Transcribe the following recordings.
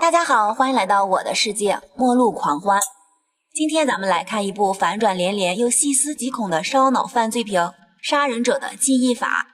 大家好，欢迎来到我的世界末路狂欢。今天咱们来看一部反转连连又细思极恐的烧脑犯罪片《杀人者的记忆法》。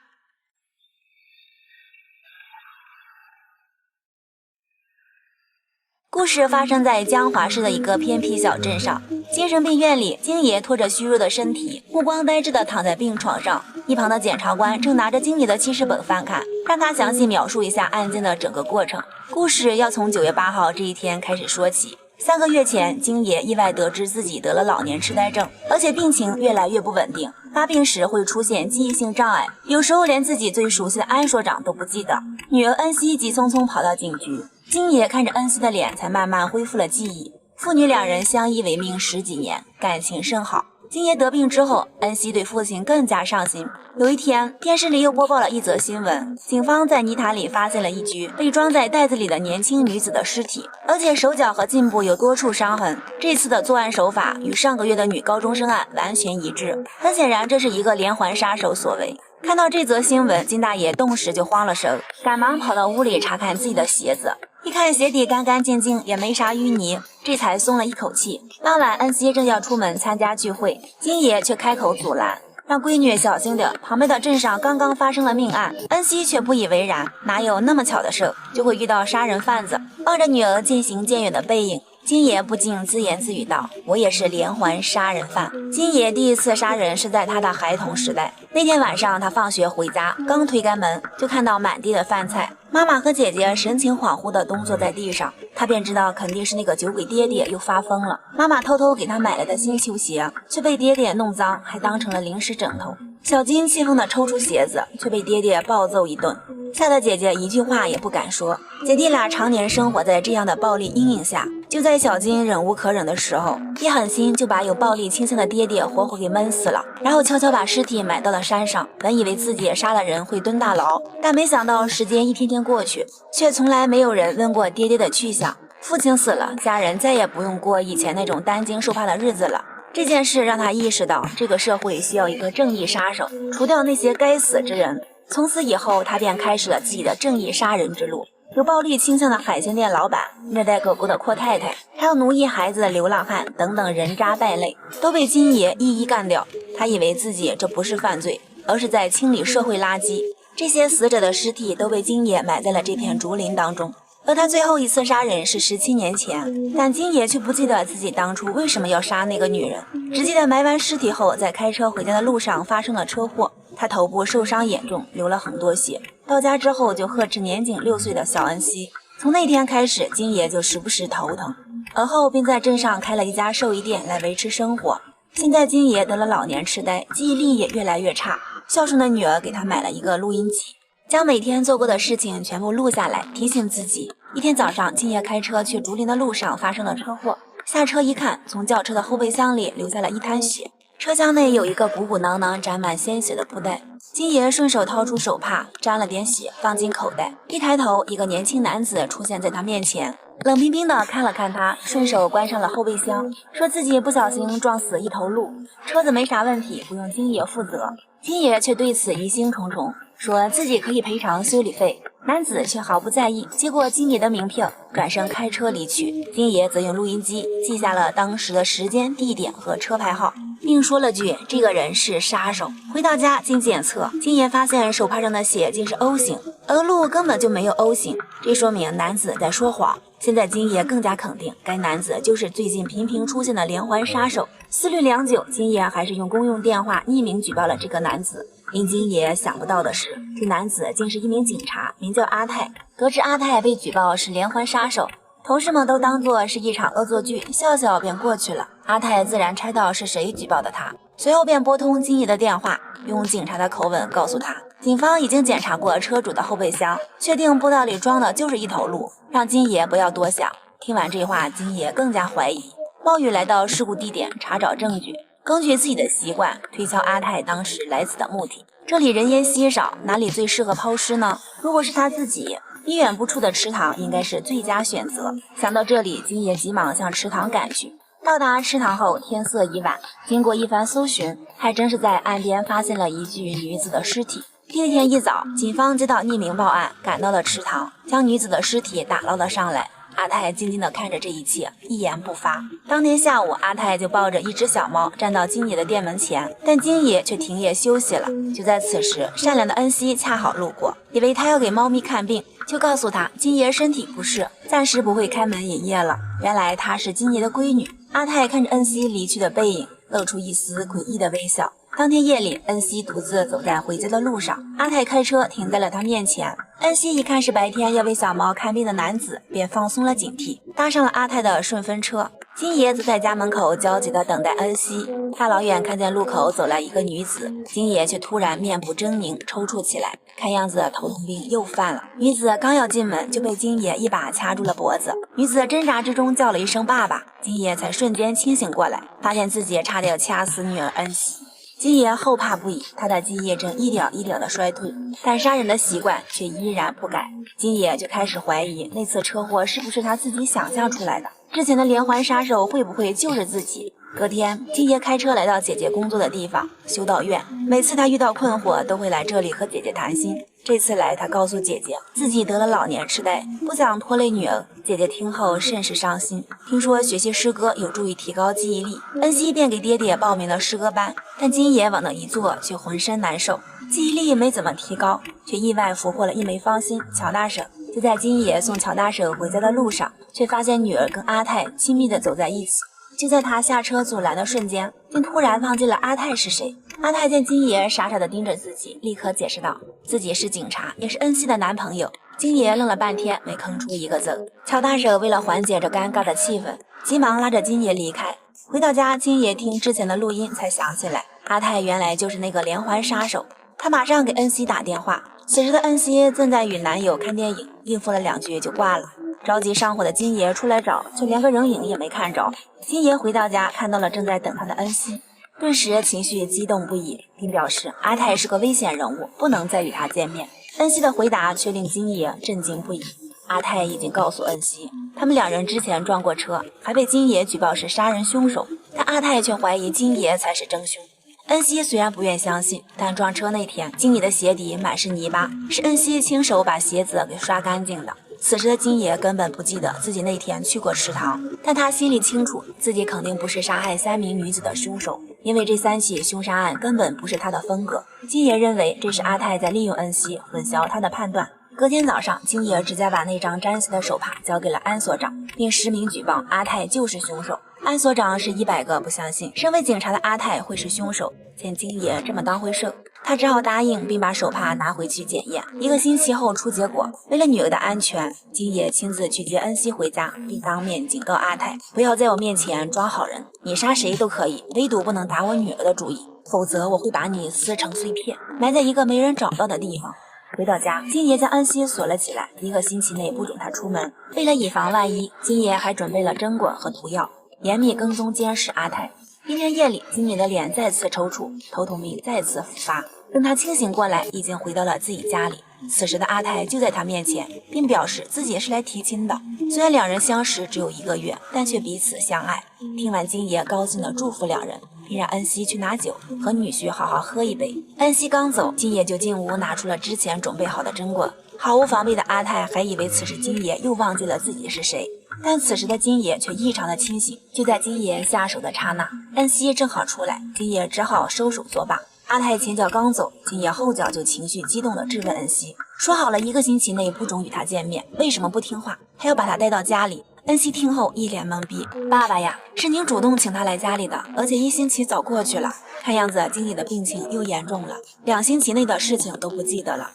故事发生在江华市的一个偏僻小镇上，精神病院里，京爷拖着虚弱的身体，目光呆滞地躺在病床上。一旁的检察官正拿着京爷的记事本翻看，让他详细描述一下案件的整个过程。故事要从9月8号这一天开始说起。3个月前，京爷意外得知自己得了老年痴呆症，而且病情越来越不稳定，发病时会出现记忆性障碍，有时候连自己最熟悉的安所长都不记得。女儿恩熙急匆匆跑到警局，京爷看着恩熙的脸，才慢慢恢复了记忆。父女2人相依为命10几年，感情甚好。京爷得病之后，恩熙对父亲更加上心。有一天，电视里又播报了一则新闻，警方在泥潭里发现了一具被装在袋子里的年轻女子的尸体，而且手脚和颈部有多处伤痕。这次的作案手法与上个月的女高中生案完全一致，很显然这是一个连环杀手所为。看到这则新闻，金大爷顿时就慌了神，赶忙跑到屋里查看自己的鞋子，一看鞋底干干净净，也没啥淤泥，这才松了一口气。当晚恩熙正要出门参加聚会，金爷却开口阻拦，让闺女小心点，旁边的镇上刚刚发生了命案。恩熙却不以为然，哪有那么巧的事，就会遇到杀人贩子。望着女儿渐行渐远的背影，金爷不禁自言自语道：我也是连环杀人犯。金爷第一次杀人是在他的孩童时代。那天晚上他放学回家，刚推开门就看到满地的饭菜，妈妈和姐姐神情恍惚地东坐在地上，他便知道肯定是那个酒鬼爹爹又发疯了。妈妈偷偷给他买来的新球鞋却被爹爹弄脏，还当成了零食枕头。小金气愤地抽出鞋子，却被爹爹暴揍一顿，吓得姐姐一句话也不敢说。姐弟俩常年生活在这样的暴力阴影下，就在小金忍无可忍的时候，一狠心就把有暴力倾向的爹爹活活给闷死了，然后悄悄把尸体埋到了山上。本以为自己杀了人会蹲大牢，但没想到时间一天天过去，却从来没有人问过爹爹的去向。父亲死了，家人再也不用过以前那种担惊受怕的日子了。这件事让他意识到，这个社会需要一个正义杀手，除掉那些该死之人。从此以后，他便开始了自己的正义杀人之路。有暴力倾向的海鲜店老板，虐待狗狗的阔太太，还有奴役孩子的流浪汉等等人渣败类，都被金爷一一干掉。他以为自己这不是犯罪，而是在清理社会垃圾。这些死者的尸体都被金爷埋在了这片竹林当中。而他最后一次杀人是17年前，但金爷却不记得自己当初为什么要杀那个女人，只记得埋完尸体后，在开车回家的路上发生了车祸，他头部受伤严重，流了很多血。到家之后就呵斥年仅6岁的小恩熙。从那天开始，金爷就时不时头疼，而后便在镇上开了一家兽医店来维持生活。现在金爷得了老年痴呆，记忆力也越来越差，孝顺的女儿给他买了一个录音机，将每天做过的事情全部录下来，提醒自己。一天早上，金爷开车去竹林的路上发生了车祸，下车一看，从轿车的后备箱里流下了一滩血，车厢内有一个鼓鼓囊囊沾满鲜血的布袋。金爷顺手掏出手帕，沾了点血放进口袋，一抬头，一个年轻男子出现在他面前，冷冰冰地看了看他，顺手关上了后备箱，说自己不小心撞死一头鹿，车子没啥问题，不用金爷负责。金爷却对此疑心重重，说自己可以赔偿修理费。男子却毫不在意，接过金爷的名片，转身开车离去。金爷则用录音机记下了当时的时间、地点和车牌号，并说了句这个人是杀手。回到家经检测，金爷发现手帕上的血竟是 O 型，而鹿根本就没有 O 型，这说明男子在说谎。现在金爷更加肯定该男子就是最近频频出现的连环杀手。思虑良久，金爷还是用公用电话匿名举报了这个男子。令金爷想不到的是，这男子竟是一名警察，名叫阿泰。得知阿泰被举报是连环杀手，同事们都当作是一场恶作剧，笑笑便过去了。阿泰自然猜到是谁举报的他，随后便拨通金爷的电话，用警察的口吻告诉他，警方已经检查过车主的后备箱，确定布袋里装的就是一头鹿，让金爷不要多想。听完这话，金爷更加怀疑，冒雨来到事故地点查找证据，根据自己的习惯推敲阿泰当时来此的目的。这里人烟稀少，哪里最适合抛尸呢？如果是他自己，离远不处的池塘应该是最佳选择。想到这里，金爷急忙向池塘赶去。到达池塘后，天色已晚，经过一番搜寻，还真是在岸边发现了一具女子的尸体。第二天一早，警方接到匿名报案，赶到了池塘，将女子的尸体打捞了上来。阿泰静静地看着这一切，一言不发。当天下午，阿泰就抱着一只小猫站到金爷的店门前，但金爷却停业休息了。就在此时，善良的恩熙恰好路过，以为他要给猫咪看病，就告诉他金爷身体不适，暂时不会开门营业了。原来她是金爷的闺女。阿泰看着恩熙离去的背影，露出一丝诡异的微笑。当天夜里，恩熙独自走在回家的路上，阿泰开车停在了他面前。恩熙一看是白天要为小猫看病的男子，便放松了警惕，搭上了阿泰的顺风车。金爷则在家门口焦急地等待恩熙。大老远看见路口走来一个女子，金爷却突然面部狰狞，抽搐起来，看样子头痛病又犯了。女子刚要进门，就被金爷一把掐住了脖子。女子挣扎之中叫了一声爸爸，金爷才瞬间清醒过来，发现自己差点掐死女儿恩熙。金爷后怕不已，他的记忆正一点一点的衰退，但杀人的习惯却依然不改。金爷就开始怀疑那次车祸是不是他自己想象出来的，之前的连环杀手会不会就是自己。隔天，金爷开车来到姐姐工作的地方修道院，每次他遇到困惑都会来这里和姐姐谈心。这次来，他告诉姐姐自己得了老年痴呆，不想拖累女儿。姐姐听后甚是伤心，听说学习诗歌有助于提高记忆力，恩熙便给爹爹报名了诗歌班。但金爷往那一坐，却浑身难受，记忆力没怎么提高，却意外俘获了一枚芳心乔大婶。就在金爷送乔大婶回家的路上，却发现女儿跟阿泰亲密地走在一起。就在他下车阻拦的瞬间，竟突然忘记了阿泰是谁。阿泰见金爷傻傻地盯着自己，立刻解释道自己是警察，也是恩熙的男朋友。金爷愣了半天，没吭出一个字。乔大婶为了缓解这尴尬的气氛，急忙拉着金爷离开。回到家，金爷听之前的录音才想起来，阿泰原来就是那个连环杀手。他马上给恩熙打电话，此时的恩熙正在与男友看电影，应付了2句就挂了。着急上火的金爷出来找，却连个人影也没看着。金爷回到家，看到了正在等他的恩熙，顿时情绪激动不已，并表示阿泰是个危险人物，不能再与他见面。恩熙的回答却令金爷震惊不已。阿泰已经告诉恩熙，他们2人之前撞过车，还被金爷举报是杀人凶手，但阿泰却怀疑金爷才是真凶。恩熙虽然不愿相信，但撞车那天金爷的鞋底满是泥巴，是恩熙亲手把鞋子给刷干净的。此时的金爷根本不记得自己那天去过池塘，但他心里清楚，自己肯定不是杀害3名女子的凶手，因为这3起凶杀案根本不是他的风格。金爷认为这是阿泰在利用恩熙，混淆他的判断。隔天早上，金爷直接把那张沾血的手帕交给了安所长，并实名举报阿泰就是凶手。安所长是100个不相信身为警察的阿泰会是凶手，见金爷这么当回事，他只好答应，并把手帕拿回去检验。1个星期后出结果，为了女儿的安全，金爷亲自去接恩熙回家，并当面警告阿泰不要在我面前装好人，你杀谁都可以，唯独不能打我女儿的主意，否则我会把你撕成碎片，埋在一个没人找到的地方。回到家，金爷将恩熙锁了起来，1个星期内不准他出门。为了以防万一，金爷还准备了针管和毒药，严密跟踪监视阿泰。1天夜里，金爷的脸再次抽搐，头痛病再次复发。等他清醒过来，已经回到了自己家里。此时的阿泰就在他面前，并表示自己是来提亲的。虽然2人相识只有1个月，但却彼此相爱。听完金爷高兴地祝福2人，并让恩熙去拿酒和女婿好好喝一杯。恩熙刚走，金爷就进屋拿出了之前准备好的针管。毫无防备的阿泰还以为此时金爷又忘记了自己是谁，但此时的金爷却异常的清醒。就在金爷下手的刹那，恩熙正好出来，金爷只好收手作罢。阿泰前脚刚走，金爷后脚就情绪激动地质问恩熙，说好了1个星期内不准与他见面，为什么不听话，还要把他带到家里？恩熙听后一脸懵逼，爸爸呀，是您主动请他来家里的，而且1星期早过去了，看样子金爷的病情又严重了，2星期内的事情都不记得了。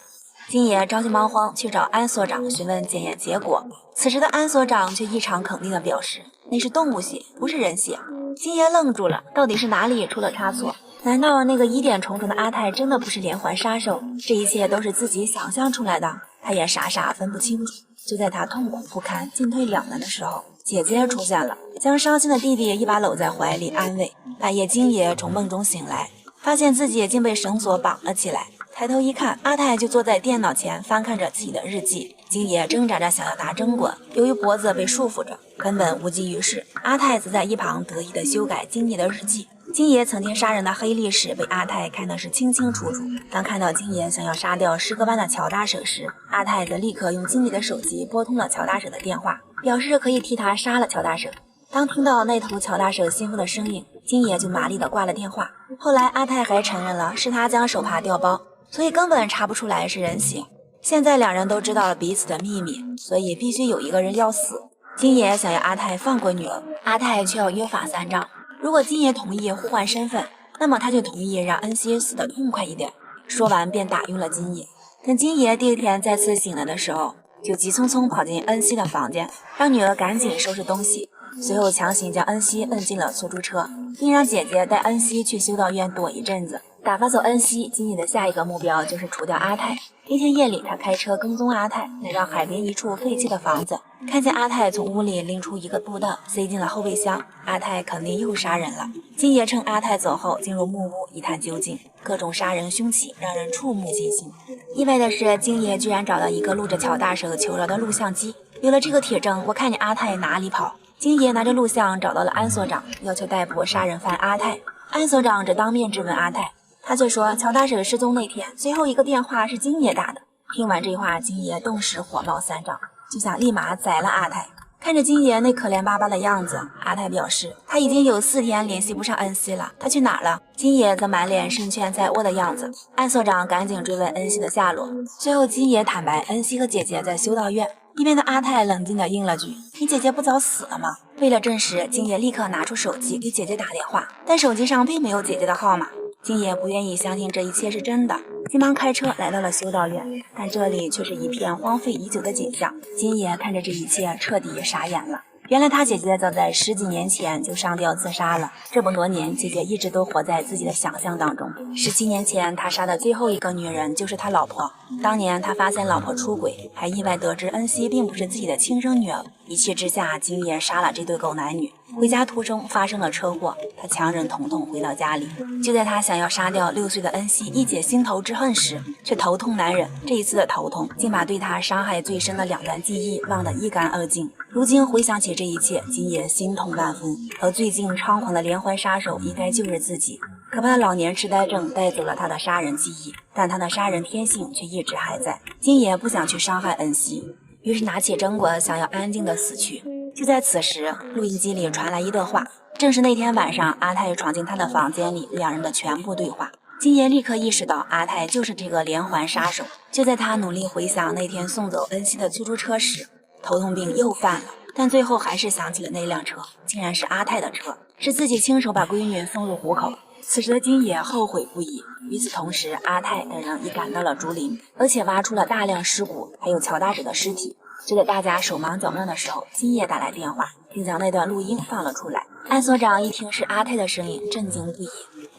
金爷着急忙慌去找安所长询问检验结果，此时的安所长却异常肯定地表示那是动物血，不是人血。金爷愣住了，到底是哪里出了差错？难道那个疑点重重的阿泰真的不是连环杀手？这一切都是自己想象出来的？他也傻傻分不清楚。就在他痛苦不堪、进退两难的时候，姐姐出现了，将伤心的弟弟一把搂在怀里安慰。半夜，金爷从梦中醒来，发现自己竟被绳索绑了起来。抬头一看，阿泰就坐在电脑前翻看着自己的日记。金爷挣扎着想要拿针管，由于脖子被束缚着，根本无济于事。阿泰则在一旁得意地修改金爷的日记。金爷曾经杀人的黑历史被阿泰看的是清清楚楚。当看到金爷想要杀掉诗歌班的乔大婶时，阿泰则立刻用金爷的手机拨通了乔大婶的电话。表示可以替他杀了乔大蛇。当听到那头乔大蛇兴奋的声音，金爷就麻利地挂了电话。后来阿泰还承认了是他将手帕调包，所以根本查不出来是人血。现在两人都知道了彼此的秘密，所以必须有一个人要死。金爷想要阿泰放过女儿，阿泰却要约法三章。如果金爷同意互换身份，那么他就同意让恩熙死得痛快一点。说完便打晕了金爷。等金爷第二天再次醒来的时候，就急匆匆跑进恩熙的房间，让女儿赶紧收拾东西，随后强行将恩熙摁进了出租车，并让姐姐带恩熙去修道院躲一阵子。打发走恩熙，金爷的下一个目标就是除掉阿泰。那天夜里，他开车跟踪阿泰，来到海边一处废弃的房子，看见阿泰从屋里拎出一个布袋，塞进了后备箱。阿泰肯定又杀人了。金爷趁阿泰走后进入木屋一探究竟，各种杀人凶器让人触目惊心。意外的是，金爷居然找到一个录着乔大蛇求饶的录像机。有了这个铁证，我看见阿泰哪里跑。金爷拿着录像找到了安所长，要求逮捕杀人犯阿泰。安所长则当面质问阿泰，他却说乔大蛇失踪那天最后一个电话是金爷打的。听完这话，金爷顿时火冒三丈，就想立马宰了阿泰。看着金爷那可怜巴巴的样子，阿泰表示他已经有4天联系不上恩熙了，他去哪儿了？金爷则满脸胜券在握的样子。安所长赶紧追问恩熙的下落，最后金爷坦白恩熙和姐姐在修道院。一边的阿泰冷静地应了句：“你姐姐不早死了吗？”为了证实，金爷立刻拿出手机给姐姐打电话，但手机上并没有姐姐的号码。金爷不愿意相信这一切是真的，急忙开车来到了修道院，但这里却是一片荒废已久的景象。金爷看着这一切，彻底傻眼了。原来他姐姐早在10几年前就上吊自杀了，这么多年，姐姐一直都活在自己的想象当中。17年前，他杀的最后一个女人就是他老婆。当年他发现老婆出轨，还意外得知恩熙并不是自己的亲生女儿，一气之下，金爷杀了这对狗男女。回家途中发生了车祸，他强忍疼痛回到家里。就在他想要杀掉6岁的恩熙以解心头之恨时，却头痛难忍。这一次的头痛竟把对他伤害最深的2段记忆忘得一干二净。如今回想起这一切，金爷心痛万分。而最近猖狂的连环杀手应该就是自己。可怕的老年痴呆症带走了他的杀人记忆，但他的杀人天性却一直还在。金爷不想去伤害恩熙，于是拿起针管想要安静的死去。就在此时，录音机里传来一段话，正是那天晚上阿泰闯进他的房间里2人的全部对话。金爷立刻意识到阿泰就是这个连环杀手。就在他努力回想那天送走恩熙的出租车时，头痛病又犯了，但最后还是想起了那辆车竟然是阿泰的车，是自己亲手把闺女送入虎口。此时的金爷后悔不已。与此同时，阿泰等人已赶到了竹林，而且挖出了大量尸骨，还有乔大者的尸体。就在大家手忙脚乱的时候，金爷打来电话，并将那段录音放了出来。安所长一听是阿泰的声音，震惊不已。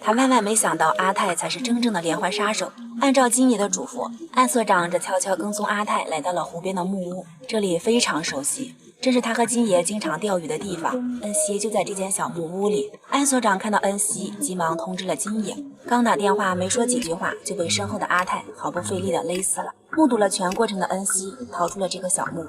他万万没想到阿泰才是真正的连环杀手。按照金爷的嘱咐，安所长则悄悄跟踪阿泰来到了湖边的木屋，这里非常熟悉，这是他和金爷经常钓鱼的地方。恩熙就在这间小木屋里。安所长看到恩熙，急忙通知了金爷。刚打电话没说几句话，就被身后的阿泰毫不费力地勒死了。目睹了全过程的恩熙逃出了这个小木屋，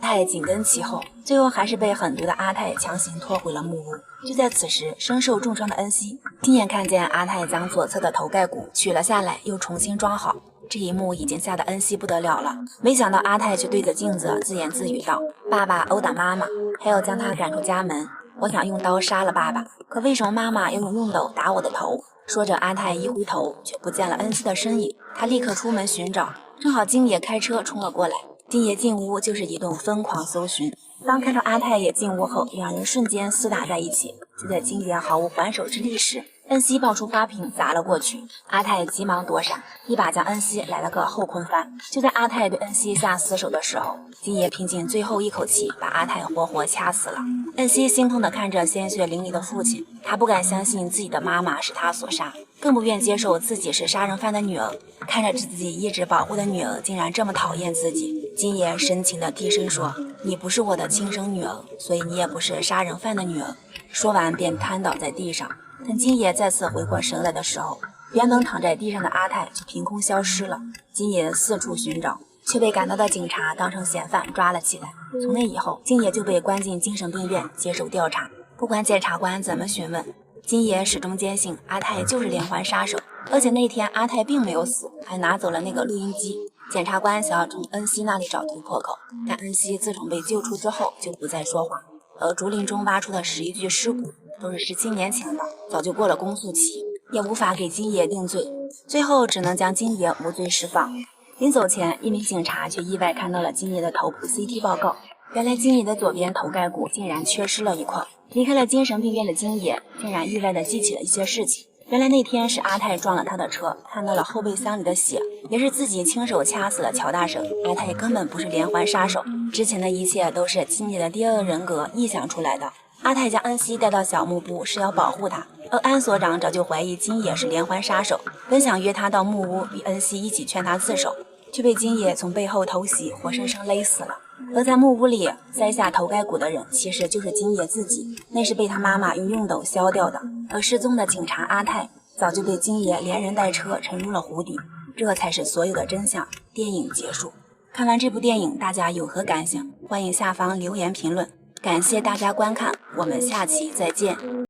阿泰紧跟其后，最后还是被狠毒的阿泰强行拖回了木屋。就在此时，身受重伤的恩熙亲眼看见阿泰将左侧的头盖骨取了下来，又重新装好。这一幕已经吓得恩熙不得了了，没想到阿泰却对着镜子自言自语道：“爸爸殴打妈妈，还要将她赶出家门。我想用刀杀了爸爸，可为什么妈妈要用熨斗打我的头？”说着，阿泰一回头，却不见了恩熙的身影。他立刻出门寻找，正好金爷开车冲了过来。金爷进屋就是一顿疯狂搜寻。当看到阿泰也进屋后，2人瞬间厮打在一起。就在金爷毫无还手之力时，恩熙抱出花瓶砸了过去，阿泰急忙躲闪，一把将恩熙来了个后空翻。就在阿泰对恩熙下死手的时候，金爷拼尽最后一口气把阿泰活活掐死了。恩熙心痛地看着鲜血淋漓的父亲，他不敢相信自己的妈妈是他所杀，更不愿接受自己是杀人犯的女儿。看着自己一直保护的女儿竟然这么讨厌自己，金爷深情地低声说：“你不是我的亲生女儿，所以你也不是杀人犯的女儿。”说完便瘫倒在地上。等金爷再次回过神来的时候，原本躺在地上的阿泰就凭空消失了。金爷四处寻找，却被赶到的警察当成嫌犯抓了起来。从那以后，金爷就被关进精神病院接受调查。不管检察官怎么询问，金爷始终坚信阿泰就是连环杀手，而且那天阿泰并没有死，还拿走了那个录音机。检察官想要从恩熙那里找突破口，但恩熙自从被救出之后就不再说话，而竹林中挖出的11具尸骨都是17年前的，早就过了公诉期，也无法给金爷定罪，最后只能将金爷无罪释放。临走前，一名警察却意外看到了金爷的头部 CT 报告，原来金爷的左边头盖骨竟然缺失了一块。离开了精神病院的金爷竟然意外地记起了一些事情，原来那天是阿泰撞了他的车，看到了后备箱里的血，也是自己亲手掐死了乔大生。阿泰根本不是连环杀手，之前的一切都是金爷的第二个人格臆想出来的。阿泰将恩熙带到小木屋是要保护他，而安所长早就怀疑金爷是连环杀手，本想约他到木屋与恩熙一起劝他自首，却被金爷从背后偷袭，活生生勒死了。而在木屋里塞下头盖骨的人其实就是金爷自己，那是被他妈妈用熨斗削掉的。而失踪的警察阿泰早就被金爷连人带车沉入了湖底，这才是所有的真相。电影结束。看完这部电影大家有何感想？欢迎下方留言评论。感谢大家观看，我们下期再见。